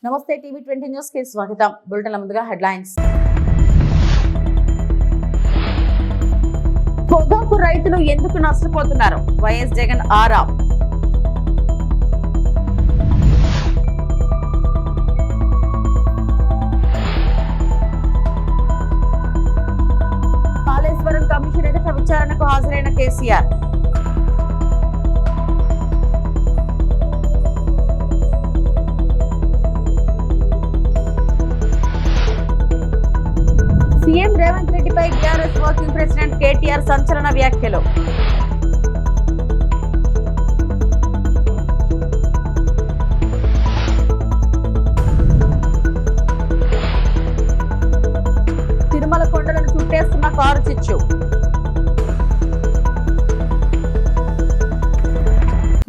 నమస్తే TV 20 news కి స్వాగతం. బులెటిన్ల ముందుగా హెడ్లైన్స్. పొగాకు రైతులు ఎందుకు నష్టపోతున్నారు? వైఎస్ జగన్ ఆరా. కాళేశ్వరం కమిషన్ ఎదుట విచారణకు హాజరైన కేసీఆర్. సీఎం రేవంత్ రెడ్డిపై టీఆర్ఎస్ వర్కింగ్ ప్రెసిడెంట్ కేటీఆర్ సంచలన వ్యాఖ్యలు. తిరుమల కొండలను చుట్టేస్తున్న కారు చిచ్చు.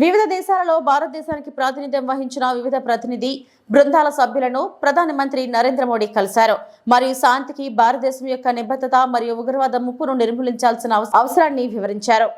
వివిధ దేశాలలో భారతదేశానికి ప్రాతినిధ్యం వహించిన వివిధ ప్రతినిధి బృందాల సభ్యులను ప్రధానమంత్రి నరేంద్ర మోడీ కలిశారు. మరియు శాంతికి భారతదేశం యొక్క నిబద్ధత మరియు ఉగ్రవాద ముప్పును నిర్మూలించాల్సిన అవసరాన్ని వివరించారు.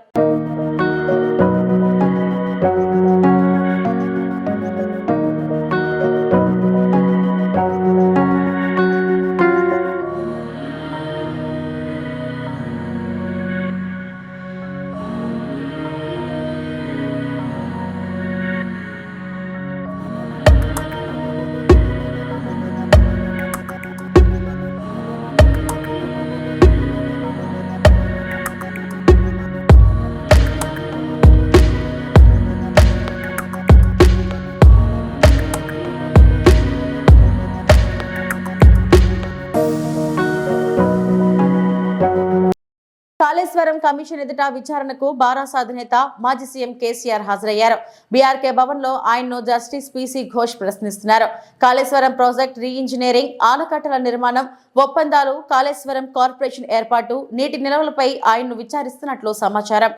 కాళేశ్వరం కమిషన్ ఎదుట విచారణకు బారాస అధినేత మాజీ సీఎం కేసీఆర్ హాజరయ్యారు. బీఆర్కే భవన్ లో ఆయన్ను జస్టిస్ పీసీ ఘోష్ ప్రశ్నిస్తున్నారు. కాళేశ్వరం ప్రాజెక్ట్ రీఇంజనీరింగ్, ఆనకట్టల నిర్మాణం, ఒప్పందాలు, కాళేశ్వరం కార్పొరేషన్ ఏర్పాటు, నీటి నిల్వలపై ఆయన్ను విచారిస్తున్నట్లు సమాచారం.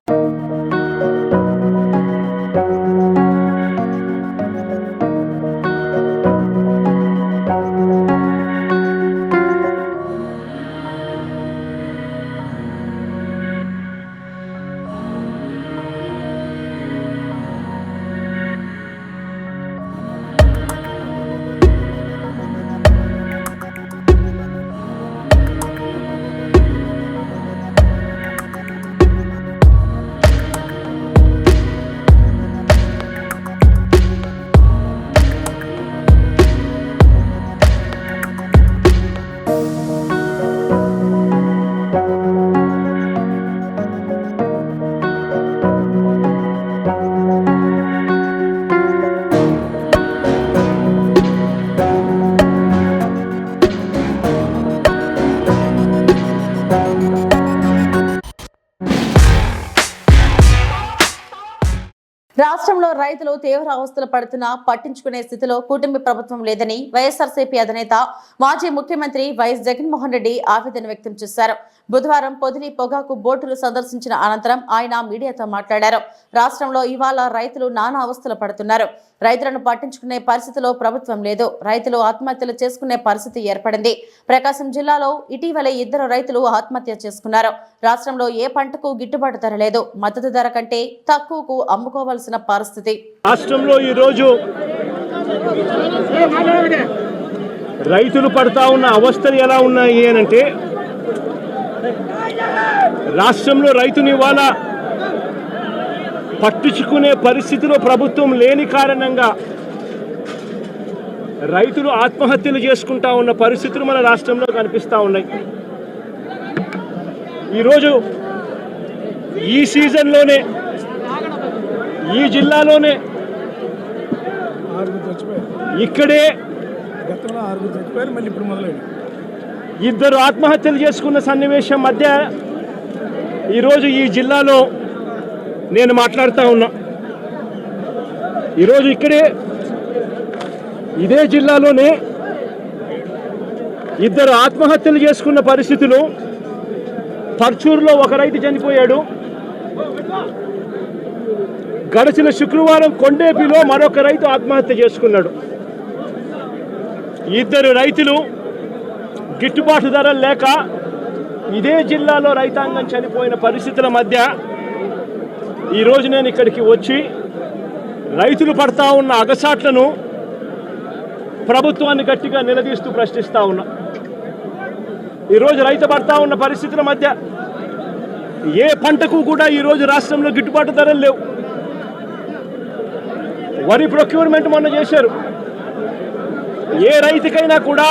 రాష్ట్రంలో రైతులు తీవ్ర అవస్థలు పడుతున్నా పట్టించుకునే స్థితిలో కూటమి ప్రభుత్వం లేదని వైఎస్ఆర్సీపీ అధినేత మాజీ ముఖ్యమంత్రి వైఎస్ జగన్మోహన్ రెడ్డి ఆవేదన వ్యక్తం చేశారు. బుధవారం పొదిలి పొగాకు బోర్డులు సందర్శించిన అనంతరం ఆయన మీడియాతో మాట్లాడారు. రాష్ట్రంలో ఇవాళ రైతులు నానా అవస్థలు పడుతున్నారు. రైతులను పట్టించుకునే పరిస్థితిలో ప్రభుత్వం లేదు. రైతులు ఆత్మహత్యలు చేసుకునే పరిస్థితి ఏర్పడింది. ప్రకాశం జిల్లాలో ఇటీవలే 2 రైతులు ఆత్మహత్య చేసుకున్నారు. రాష్ట్రంలో ఏ పంటకు గిట్టుబాటు ధర లేదు. మద్దతు ధర కంటే తక్కువకు అమ్ముకోవాల్సిన పరిస్థితి. రాష్ట్రంలో ఈరోజు రైతులు పడతా ఉన్న అవస్థలు ఎలా ఉన్నాయి అనంటే, రాష్ట్రంలో రైతుని ఇవాళ పట్టించుకునే పరిస్థితిలో ప్రభుత్వం లేని కారణంగా రైతులు ఆత్మహత్యలు చేసుకుంటా ఉన్న పరిస్థితులు మన రాష్ట్రంలో కనిపిస్తూ ఉన్నాయి. ఈరోజు ఈ సీజన్లోనే ఈ జిల్లాలోనే ఇక్కడే 2 ఆత్మహత్యలు చేసుకున్న సన్నివేశం మధ్య ఈరోజు ఈ జిల్లాలో నేను మాట్లాడుతూ ఉన్నా. ఈరోజు ఇక్కడే ఇదే జిల్లాలోనే 2 ఆత్మహత్యలు చేసుకున్న పరిస్థితులు. పర్చూరులో ఒక రైతు చనిపోయాడు. గడిచిన శుక్రవారం కొండేపిలో మరొక రైతు ఆత్మహత్య చేసుకున్నాడు. 2 రైతులు గిట్టుబాటు ధరలు లేక ఇదే జిల్లాలో రైతాంగం చనిపోయిన పరిస్థితుల మధ్య ఈరోజు నేను ఇక్కడికి వచ్చి రైతులు పడతా ఉన్న అగసాట్లను ప్రభుత్వాన్ని గట్టిగా నిలదీస్తూ ప్రశ్నిస్తూ ఉన్నా. ఈరోజు రైతు పడతా ఉన్న పరిస్థితుల మధ్య ఏ పంటకు కూడా ఈరోజు రాష్ట్రంలో గిట్టుబాటు ధరలు లేవు. వరి ప్రొక్యూర్మెంట్ మొన్న చేశారు. ఏ రైతుకైనా కూడా,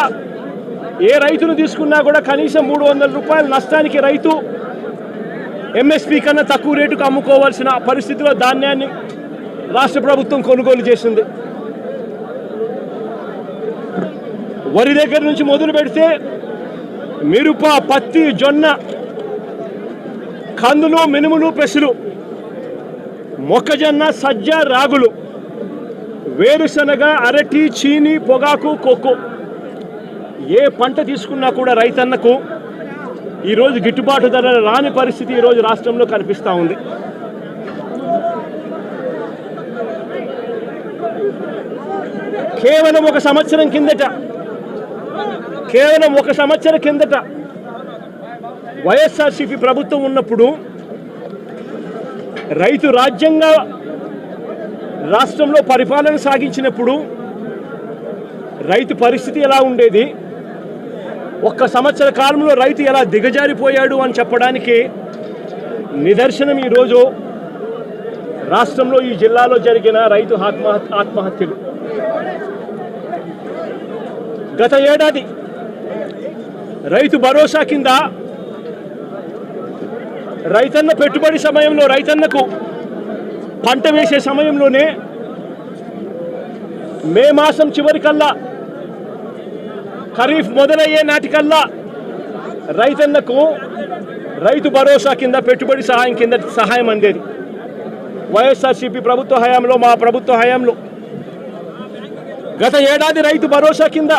ఏ రైతును తీసుకున్నా కూడా కనీసం 300 రూపాయల నష్టానికి రైతు ఎంఎస్పీ కన్నా తక్కువ రేటుకు అమ్ముకోవాల్సిన పరిస్థితిలో ధాన్యాన్ని రాష్ట్ర ప్రభుత్వం కొనుగోలు చేసింది. వరి దగ్గర నుంచి మొదలు పెడితే మిరప, పత్తి, జొన్న, కందులు, మినుములు, పెసలు, మొక్కజొన్న, సజ్జ, రాగులు, వేరుశనగ, అరటి, చీని, పొగాకు, కోకో, ఏ పంట తీసుకున్నా కూడా రైతన్నకు ఈరోజు గిట్టుబాటు ధర రాని పరిస్థితి ఈరోజు రాష్ట్రంలో కనిపిస్తూ ఉంది. కేవలం ఒక సంవత్సరం కిందట వైఎస్ఆర్సీపీ ప్రభుత్వం ఉన్నప్పుడు రైతు రాజ్యంగా రాష్ట్రంలో పరిపాలన సాగించినప్పుడు రైతు పరిస్థితి ఎలా ఉండేది, ఒక్క సంవత్సర కాలంలో రైతు ఎలా దిగజారిపోయాడు అని చెప్పడానికి నిదర్శనం ఈరోజు రాష్ట్రంలో ఈ జిల్లాలో జరిగిన రైతు ఆత్మహత్యలు. గత ఏడాది రైతు భరోసా కింద రైతన్న పెట్టుబడి సమయంలో, రైతన్నకు పంట వేసే సమయంలోనే మే మాసం చివరికల్లా, ఖరీఫ్ మొదలయ్యే నాటికల్లా రైతన్నకు రైతు భరోసా కింద పెట్టుబడి సహాయం కింద సహాయం అందేది. వైఎస్ఆర్సీపీ ప్రభుత్వ హయాంలో, మా ప్రభుత్వ హయాంలో గత ఏడాది రైతు భరోసా కింద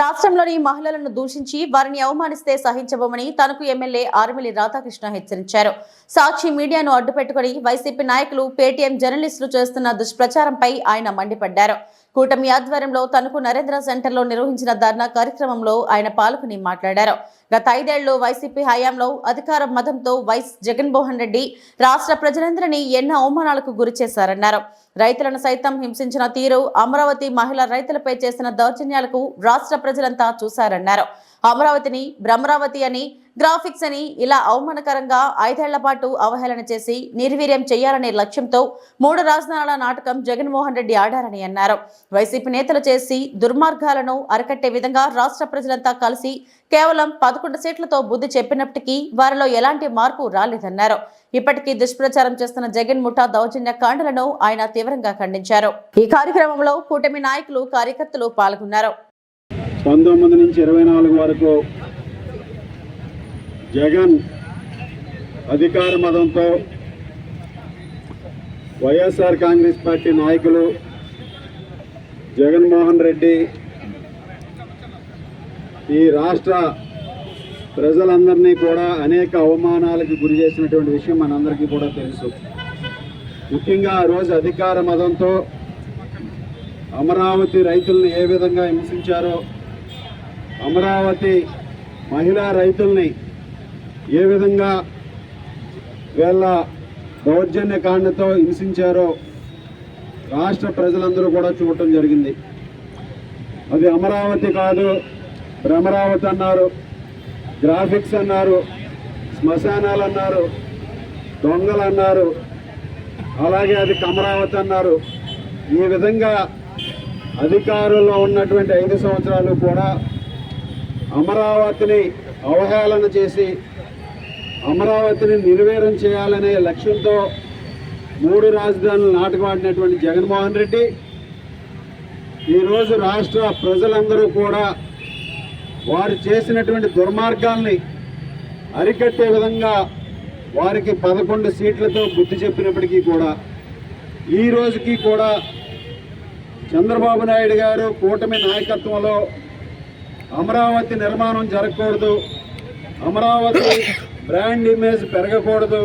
రాష్ట్రంలోని మహిళలను దూషించి వారిని అవమానిస్తే సహించబోమని తనకు ఎమ్మెల్యే ఆర్మిలి రాధాకృష్ణ హెచ్చరించారు. సాక్షి మీడియాను అడ్డుపెట్టుకుని వైసీపీ నాయకులు, పేటీఎం జర్నలిస్టులు చేస్తున్న దుష్ప్రచారంపై ఆయన మండిపడ్డారు. కూటమి ఆధ్వర్యంలో తనకు నరేంద్ర సెంటర్లో నిర్వహించిన ధర్నా కార్యక్రమంలో ఆయన పాల్గొని మాట్లాడారు. గత 5 ఏళ్లు వైసీపీ హయాంలో అధికార మతంతో వైఎస్ జగన్మోహన్ రెడ్డి రాష్ట్ర ప్రజలందరినీ ఎన్నో అవమానాలకు గురి చేశారన్నారు. రైతులను సైతం హింసించిన తీరు, అమరావతి మహిళా రైతులపై చేసిన దౌర్జన్యాలకు రాష్ట్ర ప్రజలంతా చూశారన్నారు. అమరావతిని భ్రమరావతి అని, గ్రాఫిక్స్ అని ఇలా అవమానకరంగా 5 ఏళ్ల పాటు అవహేళన చేసి నిర్వీర్యం చేయాలనే లక్ష్యంతో 3 రాజధానుల నాటకం జగన్మోహన్ రెడ్డి ఆడారని అన్నారు. వైసీపీ నేతలు చేసి దుర్మార్గాలను అరికట్టే విధంగా రాష్ట్ర ప్రజలంతా కలిసి కేవలం 11 సీట్లతో బుద్ధి చెప్పినప్పటికీ వారిలో ఎలాంటి మార్పు రాలేదన్నారు. ఇప్పటికీ దుష్ప్రచారం చేస్తున్న జగన్ ముఠా దౌర్జన్య కాండలను ఆయన తీవ్రంగా ఖండించారు. ఈ కార్యక్రమంలో కూటమి నాయకులు, కార్యకర్తలు పాల్గొన్నారు. 19 నుంచి 24 వరకు జగన్ అధికార మదంతో వైఎస్ఆర్ కాంగ్రెస్ పార్టీ నాయకులు జగన్మోహన్ రెడ్డి ఈ రాష్ట్ర ప్రజలందరినీ కూడా అనేక అవమానాలకు గురి చేసినటువంటి విషయం మనందరికీ కూడా తెలుసు. ముఖ్యంగా ఆ రోజు అధికార మదంతో అమరావతి రైతుల్ని ఏ విధంగా హింసించారో, అమరావతి మహిళా రైతుల్ని ఏ విధంగా వీళ్ళ దౌర్జన్యకాండతో హింసించారో రాష్ట్ర ప్రజలందరూ కూడా చూడటం జరిగింది. అది అమరావతి కాదు, భ్రమరావతి అన్నారు, గ్రాఫిక్స్ అన్నారు, శ్మశానాలు అన్నారు, దొంగలు అన్నారు, అలాగే అది అమరావతి అన్నారు. ఈ విధంగా అధికారంలో ఉన్నటువంటి 5 సంవత్సరాలు కూడా అమరావతిని అవహేళన చేసి అమరావతిని నిర్వీర్యం చేయాలనే లక్ష్యంతో 3 రాజధానులు నాటకమాడినటువంటి జగన్మోహన్ రెడ్డి ఈరోజు రాష్ట్ర ప్రజలందరూ కూడా వారు చేసినటువంటి దుర్మార్గాల్ని అరికట్టే విధంగా వారికి 11 సీట్లతో బుద్ధి చెప్పినప్పటికీ కూడా ఈ రోజుకి కూడా చంద్రబాబు నాయుడు గారు కూటమి నాయకత్వంలో అమరావతి నిర్మాణం జరగకూడదు, అమరావతి బ్రాండ్ ఇమేజ్ పెరగకూడదు,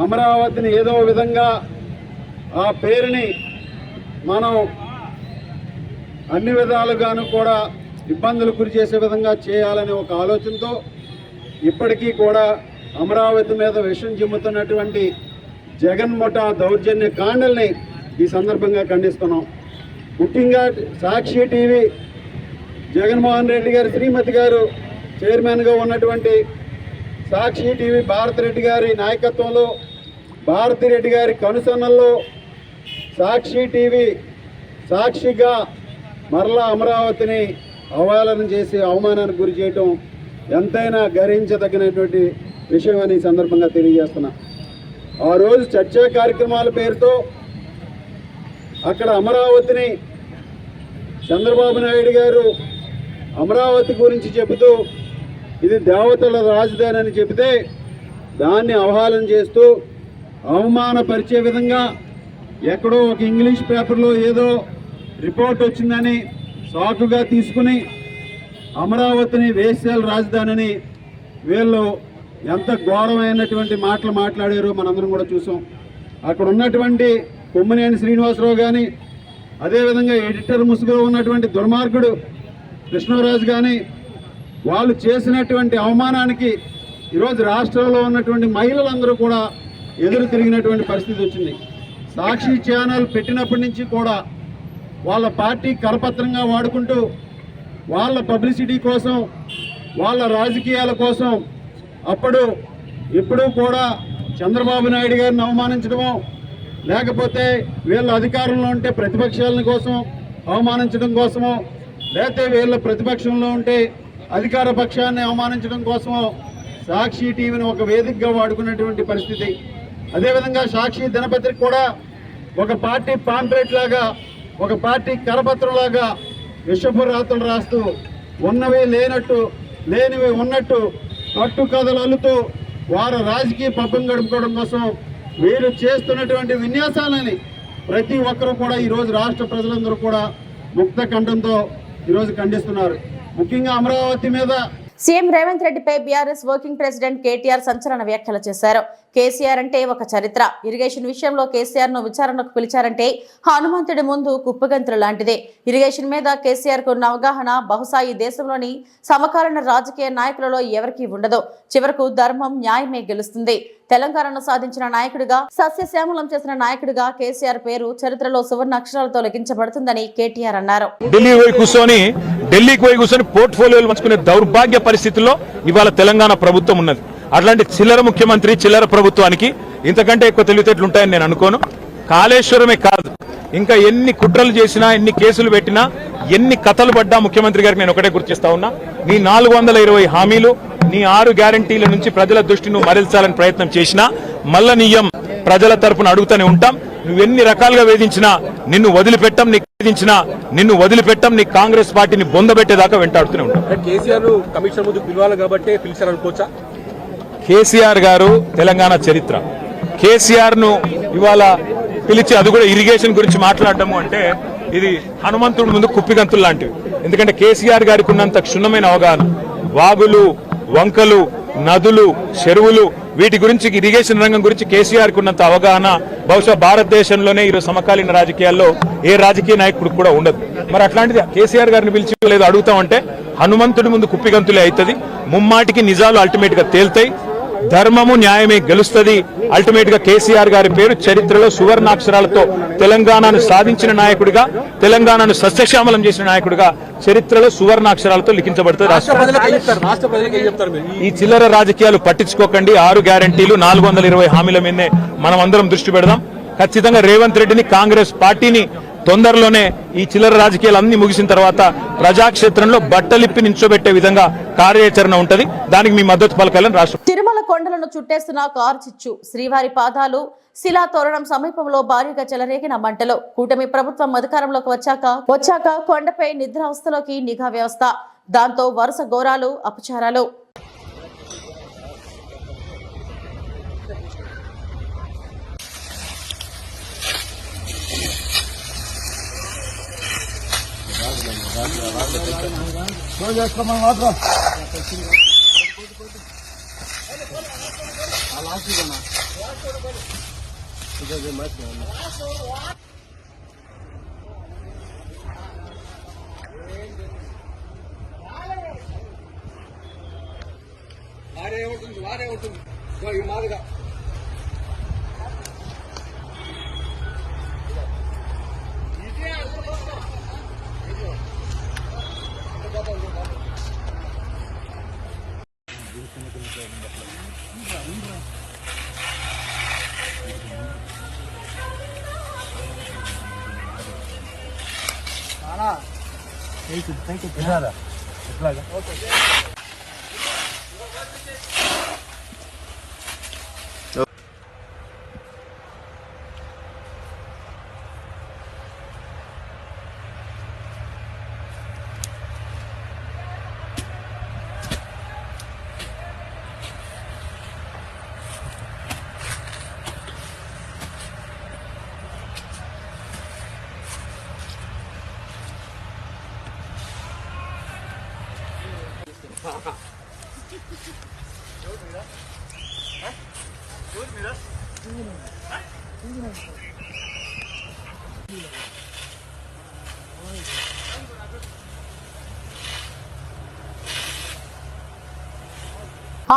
అమరావతిని ఏదో విధంగా ఆ పేరుని మనం అన్ని విధాలుగాను కూడా ఇబ్బందులు గురి చేసే విధంగా చేయాలనే ఒక ఆలోచనతో ఇప్పటికీ కూడా అమరావతి మీద విషం చిమ్ముతున్నటువంటి జగన్ ముఠా దౌర్జన్య కాండల్ని ఈ సందర్భంగా ఖండిస్తున్నాం. ముఖ్యంగా సాక్షి టీవీ జగన్మోహన్ రెడ్డి గారి శ్రీమతి గారు చైర్మన్గా ఉన్నటువంటి సాక్షి టీవీ భారతిరెడ్డి గారి నాయకత్వంలో, భారతిరెడ్డి గారి కనుసన్నల్లో సాక్షి టీవీ సాక్షిగా మరలా అమరావతిని అవహేళన చేసి అవమానానికి గురి చేయటం ఎంతైనా గర్హించదగినటువంటి విషయం అని ఈ సందర్భంగా తెలియజేస్తున్నా. ఆ రోజు చర్చా కార్యక్రమాల పేరుతో అక్కడ అమరావతిని చంద్రబాబు నాయుడు గారు అమరావతి గురించి చెబుతూ ఇది దేవతల రాజధాని అని చెబితే దాన్ని అవహేళన చేస్తూ అవమానపరిచే విధంగా ఎక్కడో ఒక ఇంగ్లీష్ పేపర్లో ఏదో రిపోర్ట్ వచ్చిందని సాకుగా తీసుకుని అమరావతిని వేశ్యాల రాజధానిని వీళ్ళు ఎంత ఘోరమైనటువంటి మాటలు మాట్లాడారో మనందరం కూడా చూసాం. అక్కడ ఉన్నటువంటి కొమ్మినేని శ్రీనివాసరావు కానీ, అదేవిధంగా ఎడిటర్ ముసుగులో ఉన్నటువంటి దుర్మార్గుడు కృష్ణరాజు కానీ, వాళ్ళు చేసినటువంటి అవమానానికి ఈరోజు రాష్ట్రంలో ఉన్నటువంటి మహిళలందరూ కూడా ఎదురు తిరిగినటువంటి పరిస్థితి వచ్చింది. సాక్షి ఛానల్ పెట్టినప్పటి నుంచి కూడా వాళ్ళ పార్టీ కరపత్రంగా వాడుకుంటూ వాళ్ళ పబ్లిసిటీ కోసం, వాళ్ళ రాజకీయాల కోసం ఇప్పుడు కూడా చంద్రబాబు నాయుడు గారిని అవమానించడమో, లేకపోతే వీళ్ళ అధికారంలో ఉంటే ప్రతిపక్షాల కోసం అవమానించడం కోసమో, లేకపోతే వీళ్ళ ప్రతిపక్షంలో ఉంటే అధికార పక్షాన్ని అవమానించడం కోసమో సాక్షి టీవీని ఒక వేదికగా వాడుకున్నటువంటి పరిస్థితి. అదేవిధంగా సాక్షి దినపత్రిక కూడా ఒక పార్టీ పాంప్లెట్ లాగా, ఒక పార్టీ కరపత్రంలాగా విషపు రాతలు రాస్తూ ఉన్నవి లేనట్టు, లేనివి ఉన్నట్టు కట్టు కథలు అల్లుతూ వారు రాజకీయ పబ్బం గడుపుకోవడం కోసం వీరు చేస్తున్నటువంటి విన్యాసాలని ప్రతి ఒక్కరూ కూడా ఈరోజు రాష్ట్ర ప్రజలందరూ కూడా ముక్త కంఠంతో ఈరోజు ఖండిస్తున్నారు. ముఖ్యంగా అమరావతి మీద సీఎం రేవంత్ రెడ్డిపై బీఆర్ఎస్ వర్కింగ్ ప్రెసిడెంట్ కేటీఆర్ సంచలన వ్యాఖ్యలు చేశారు. కేసీఆర్ అంటే ఒక చరిత్ర, ఇరిగేషన్ విషయంలో కేసీఆర్ ను విచారణకు పిలిచారంటే హనుమంతుడి ముందు కుప్పగంతులు లాంటిదే. ఇరిగేషన్ మీద కేసీఆర్ కు ఉన్న అవగాహన బహుశా ఈ దేశంలోని సమకాలీన రాజకీయ నాయకులలో ఎవరికీ ఉండదు. చివరకు ధర్మం న్యాయమే గెలుస్తుంది. తెలంగాణను సాధించిన నాయకుడిగా, సస్యశ్యామలం చేసిన నాయకుడిగా కేసీఆర్ పేరు చరిత్రలో సువర్ణ అక్షరాలతో లిఖించబడుతుందని కేటీఆర్ అన్నారు. ఢిల్లీకి పోయి కూర్చొని పోర్ట్ఫోలియోలు పంచుకునే దౌర్భాగ్య పరిస్థితుల్లో ఇవాళ తెలంగాణ ప్రభుత్వం ఉన్నది. అట్లాంటి చిల్లర ముఖ్యమంత్రి, చిల్లర ప్రభుత్వానికి ఇంతకంటే ఎక్కువ తెలివితేటలు ఉంటాయని నేను అనుకోను. కాళేశ్వరమే కాదు, ఇంకా ఎన్ని కుట్రలు చేసినా, ఎన్ని కేసులు పెట్టినా, ఎన్ని కథలు పడ్డా ముఖ్యమంత్రి గారికి నేను ఒకటే గుర్తిస్తా ఉన్నా, నీ 420 హామీలు, నీ 6 గ్యారంటీల నుంచి ప్రజల దృష్టిని నువ్వు మరల్చాలని ప్రయత్నం చేసినా మళ్ళా నీయం ప్రజల తరపున అడుగుతూనే ఉంటాం. నువ్వెన్ని రకాలుగా వేధించినా నిన్ను వదిలిపెట్టం, నిన్ను వదిలిపెట్టం, నీ కాంగ్రెస్ పార్టీని బొందబెట్టేదాకా వెంటాడుతూనే ఉంటాం. కేసీఆర్ కమిషన్ ముందు పిలవాలి కాబట్టి పిలిచారనుకోవచ్చా? కేసీఆర్ గారు తెలంగాణ చరిత్ర. కేసీఆర్ ను ఇవాళ పిలిచి అది కూడా ఇరిగేషన్ గురించి మాట్లాడటము అంటే ఇది హనుమంతుడి ముందు కుప్పిగంతులు లాంటివి. ఎందుకంటే కేసీఆర్ గారికి ఉన్నంత క్షుణ్ణమైన అవగాహన, వాగులు, వంకలు, నదులు, చెరువులు, వీటి గురించి, ఇరిగేషన్ రంగం గురించి కేసీఆర్ కు ఉన్నంత అవగాహన బహుశా భారతదేశంలోనే ఈరోజు సమకాలీన రాజకీయాల్లో ఏ రాజకీయ నాయకుడు కూడా ఉండదు. మరి అట్లాంటిది కేసీఆర్ గారిని పిలిచి లేదు అడుగుతామంటే హనుమంతుడి ముందు కుప్పిగంతులే అవుతుంది. ముమ్మాటికి నిజాలు అల్టిమేట్ గా తేల్తాయి. ధర్మము న్యాయమే గెలుస్తుంది. అల్టిమేట్ గా కేసీఆర్ గారి పేరు చరిత్రలో సువర్ణాక్షరాలతో తెలంగాణను సాధించిన నాయకుడిగా, తెలంగాణను సస్యశ్యామలం చేసిన నాయకుడిగా చరిత్రలో సువర్ణాక్షరాలతో లిఖించబడుతుంది. ఈ చిల్లర రాజకీయాలు పట్టించుకోకండి. 6 గ్యారంటీలు, 420 హామీల మీదనే మనం అందరం దృష్టి పెడదాం. ఖచ్చితంగా రేవంత్ రెడ్డిని, కాంగ్రెస్ పార్టీని తొందరలోనే ఈ చిల్లర రాజకీయాలు అన్ని ముగిసిన తర్వాత ప్రజాక్షేత్రంలో బట్టలిప్పి నించోబెట్టే విధంగా కార్యాచరణ ఉంటది. దానికి మీ మద్దతు పలకాలని రాష్ట్ర తిరుమల కొండలను చుట్టేస్తున్న కారు చిచ్చు, శ్రీవారి పాదాలు శిలా తోరణం సమీపంలో భారీగా చెలరేగిన మంటలు. కూటమి ప్రభుత్వం అధికారంలోకి వచ్చాక కొండపై నిద్రావస్థలోకి నిఘా వ్యవస్థ, దాంతో వరుస ఘోరాలు, అపచారాలు. వారే ఉంటుంది ఈ మాదిగా ఇదే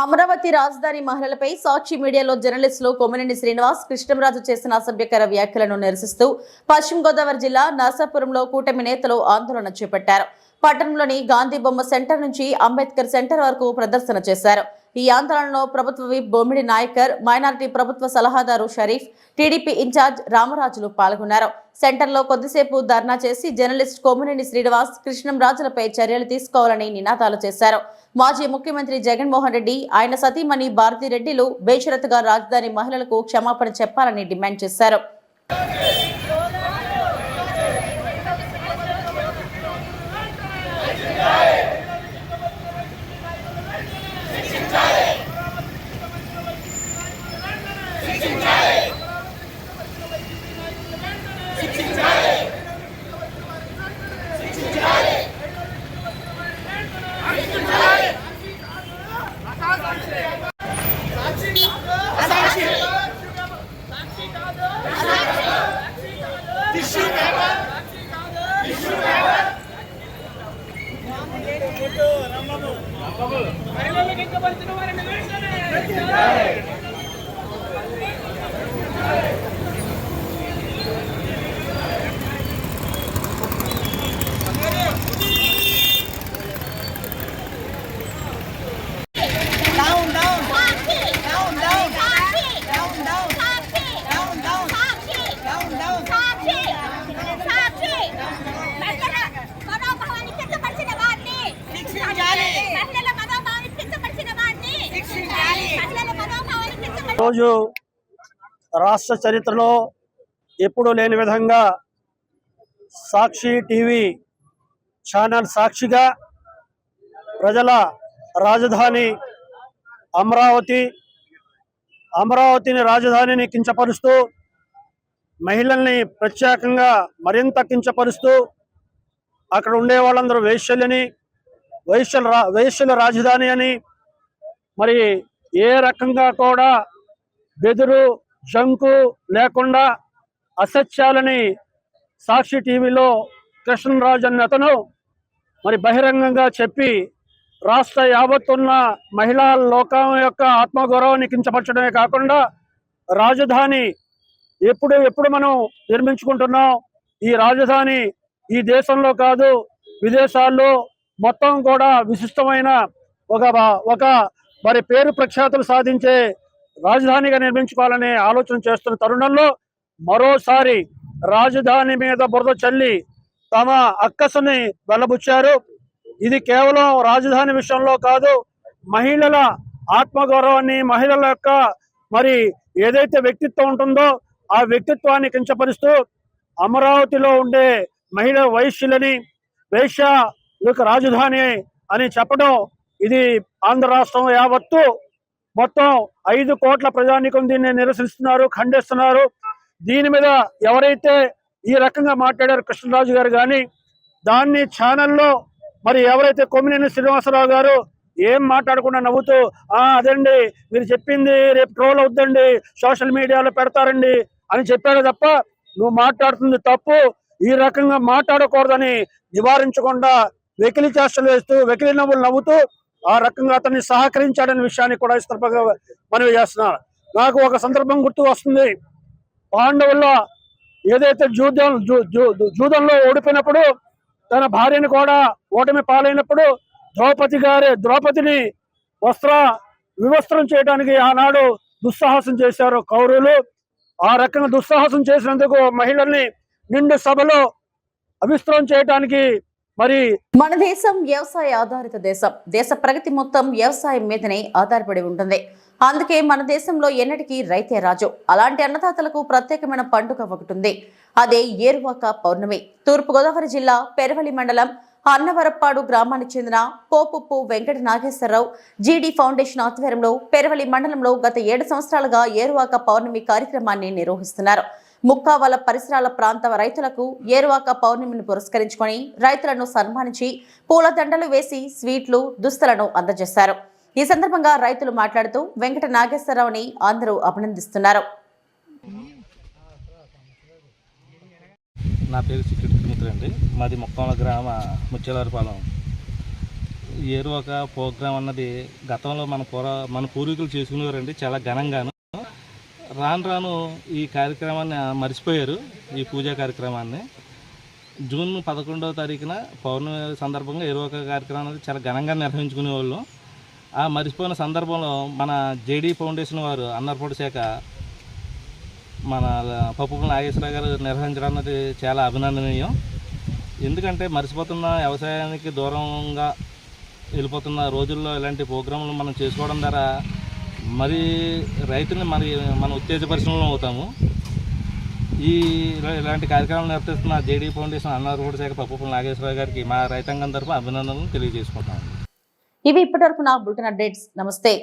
అమరావతి రాజధాని మహిళలపై సాక్షి మీడియాలో జర్నలిస్టులు కొమ్మినేని శ్రీనివాస్ కృష్ణంరాజు చేసిన అసభ్యకర వ్యాఖ్యలను నిరసిస్తూ పశ్చిమ గోదావరి జిల్లా నర్సాపురంలో కూటమి నేతలు ఆందోళన చేపట్టారు. పట్టణంలోని గాంధీ బొమ్మ సెంటర్ నుంచి అంబేద్కర్ సెంటర్ వరకు ప్రదర్శన చేశారు. ఈ ఆందోళనలో ప్రభుత్వ విప్ బొమ్మిడి నాయకర్, మైనారిటీ ప్రభుత్వ సలహాదారు షరీఫ్, టీడీపీ ఇన్ఛార్జ్ రామరాజులు పాల్గొన్నారు. సెంటర్లో కొద్దిసేపు ధర్నా చేసి జర్నలిస్ట్ కొమ్మినేని శ్రీనివాస్ కృష్ణంరాజులపై చర్యలు తీసుకోవాలని నినాదాలు చేశారు. మాజీ ముఖ్యమంత్రి జగన్మోహన్ రెడ్డి, ఆయన సతీమణి భారతిరెడ్డిలు బేషరతుగా రాజధాని మహిళలకు క్షమాపణ చెప్పాలని డిమాండ్ చేశారు. రోజు రాష్ట్ర చరిత్రలో ఎప్పుడూ లేని విధంగా సాక్షి టీవీ ఛానల్ సాక్షిగా ప్రజల రాజధాని అమరావతిని రాజధానిని కించపరుస్తూ, మహిళల్ని ప్రత్యేకంగా మరింత కించపరుస్తూ, అక్కడ ఉండే వాళ్ళందరూ వేశ్యల రాజధాని అని, మరి ఏ రకంగా కూడా బెదురు జంకు లేకుండా అసత్యాలని సాక్షి టీవీలో కృష్ణరాజు అనే అతను మరి బహిరంగంగా చెప్పి రాష్ట్ర యావత్తున్న మహిళా లోకం యొక్క ఆత్మగౌరవాన్ని కించపరచడమే కాకుండా రాజధాని ఎప్పుడు మనం నిర్మించుకుంటున్నాం, ఈ రాజధాని ఈ దేశంలో కాదు విదేశాల్లో మొత్తం కూడా విశిష్టమైన ఒక మరి పేరు ప్రఖ్యాతులు సాధించే రాజధానిగా నిర్మించుకోవాలనే ఆలోచన చేస్తున్న తరుణంలో మరోసారి రాజధాని మీద బురద చల్లి తమ అక్కసుని వెల్లబుచ్చారు. ఇది కేవలం రాజధాని విషయంలో కాదు, మహిళల ఆత్మగౌరవాన్ని, మహిళల యొక్క మరి ఏదైతే వ్యక్తిత్వం ఉంటుందో ఆ వ్యక్తిత్వాన్ని కించపరుస్తూ అమరావతిలో ఉండే మహిళ వైశ్యులని వేశ్య రాజధాని అని చెప్పడం, ఇది ఆంధ్ర రాష్ట్రం యావత్తు మొత్తం 5 కోట్ల ప్రజానీకం దీన్ని నిరసిస్తున్నారు, ఖండిస్తున్నారు. దీని మీద ఎవరైతే ఈ రకంగా మాట్లాడారు కృష్ణరాజు గారు కానీ, దాన్ని ఛానల్లో మరి ఎవరైతే కొమ్మినేని శ్రీనివాసరావు గారు ఏం మాట్లాడకుండా నవ్వుతూ అదండి మీరు చెప్పింది రేపు ట్రోల్ అవుద్దండి, సోషల్ మీడియాలో పెడతారండి అని చెప్పాడు తప్ప, నువ్వు మాట్లాడుతుంది తప్పు, ఈ రకంగా మాట్లాడకూడదని నివారించకుండా వెకిలి చేష్టలు వేస్తూ వెకిలి నవ్వుతూ ఆ రకంగా అతన్ని సహకరించాడనే విషయాన్ని కూడా ఈ సందర్భంగా మనవి చేస్తున్నారు. నాకు ఒక సందర్భం గుర్తు వస్తుంది. పాండవుల్లో ఏదైతే జూదంలో ఓడిపోయినప్పుడు తన భార్యను కూడా ఓటమి పాలైనప్పుడు ద్రౌపదిని వివస్త్రం చేయడానికి ఆనాడు దుస్సాహసం చేశారు కౌరవులు. ఆ రకంగా దుస్సాహసం చేసినందుకు మహిళల్ని నిండు సభలో అవిస్త్రం చేయడానికి మరి మన దేశం వ్యవసాయ ఆధారిత దేశం. దేశ ప్రగతి మొత్తం వ్యవసాయం మీదనే ఆధారపడి ఉంటుంది. అందుకే మన దేశంలో ఎన్నటికీ రైతే రాజు. అలాంటి అన్నదాతలకు ప్రత్యేకమైన పండుగ ఒకటి ఉంది. అదే ఏరువాక పౌర్ణమి. తూర్పుగోదావరి జిల్లా పెరవలి మండలం అన్నవరప్పాడు గ్రామానికి చెందిన పోపుప్పు వెంకట నాగేశ్వరరావు జీడీ ఫౌండేషన్ ఆధ్వర్యంలో పెరవలి మండలంలో గత 7 సంవత్సరాలుగా ఏరువాక పౌర్ణమి కార్యక్రమాన్ని నిర్వహిస్తున్నారు. ముక్కావల పరిసరాల ప్రాంత రైతులకు ఏరువాక పౌర్ణమిని పురస్కరించుకొని రైతులను సన్మానించి పూల దండలు వేసి స్వీట్లు, దుస్తులను అందజేశారు. ఈ సందర్భంగా రైతులు మాట్లాడుతూ వెంకట నాగేశ్వరరావుని అందరూ అభినందిస్తున్నారు. నా పేరు సిక్రెట్ మిత్ర అండి. మాది మొక్కల గ్రామ ముత్యాలపాలెం. ఏరువాక ప్రోగ్రాం అన్నది గతంలో మన పూర్వీకులు చేసుకునేవారండి, చాలా ఘనంగాను. రాను రాను ఈ కార్యక్రమాన్ని మర్చిపోయారు. ఈ పూజా కార్యక్రమాన్ని జూన్ 11వ తారీఖున పౌర్ణమి సందర్భంగా ఏరువాక కార్యక్రమం అనేది చాలా ఘనంగా నిర్వహించుకునేవాళ్ళు. ఆ మర్చిపోయిన సందర్భంలో మన జేడీ ఫౌండేషన్ వారు అన్నర్పూడి శాఖ మన పప్పుల నాగేశ్వరరావు గారు నిర్వహించడం అన్నది చాలా అభినందనీయం. ఎందుకంటే మర్చిపోతున్న వ్యవసాయానికి దూరంగా వెళ్ళిపోతున్న రోజుల్లో ఇలాంటి ప్రోగ్రాంలు మనం చేసుకోవడం ద్వారా మరి రైతుని మన ఉత్తేజపరిశ్రమలో అవుతాము. ఇలాంటి కార్యక్రమాలు నిర్వహిస్తున్న జేడీ ఫౌండేషన్ అన్నర్పూడి శాఖ పప్పుల నాగేశ్వరరావు గారికి మా రైతాంగం తరఫున అభినందనలు తెలియజేసుకుంటాము. ఇవి ఇప్పటివరకు నా బులెటిన్ అప్డేట్స్. నమస్తే.